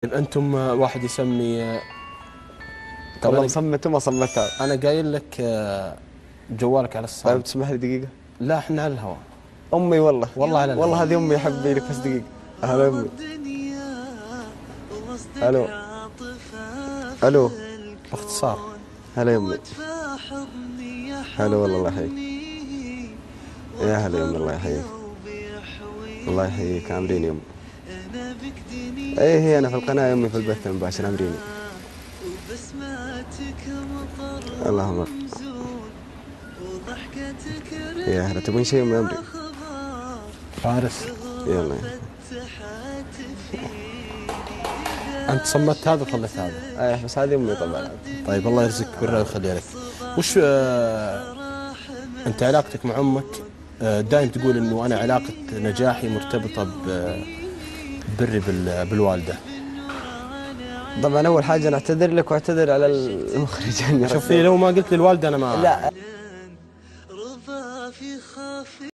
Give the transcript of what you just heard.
طيب انتم واحد يسمي والله صمت وما صمتها. انا قايل لك جوالك على طيب الصامت. تسمح لي دقيقة؟ لا احنا على الهواء. أمي والله. والله على والله الهواء. هذه أمي، حبي لك بس دقيقة. هلا أمي. ألو. ألو. باختصار. هلا يا أمي. هلا والله، الله يحييك. يا هلا يا أمي، الله يحييك. الله يحييك، عامرين يا أمي. إيه هي أنا في القناة يا أمي، في البث المباشر، عامريني. اللهم. يا هلا، تبون شيء من أمري؟ فارس. يلا. انت صمت هذا وخليت هذا. ايه بس هذه امي طبعا. طيب الله يرزقك بالله ويخليها لك. وش انت علاقتك مع امك دائم تقول انه انا علاقة نجاحي مرتبطة بري بالوالدة. طبعا اول حاجه نعتذر لك واعتذر على المخرج اني شوف لو ما قلت للوالدة انا ما لا.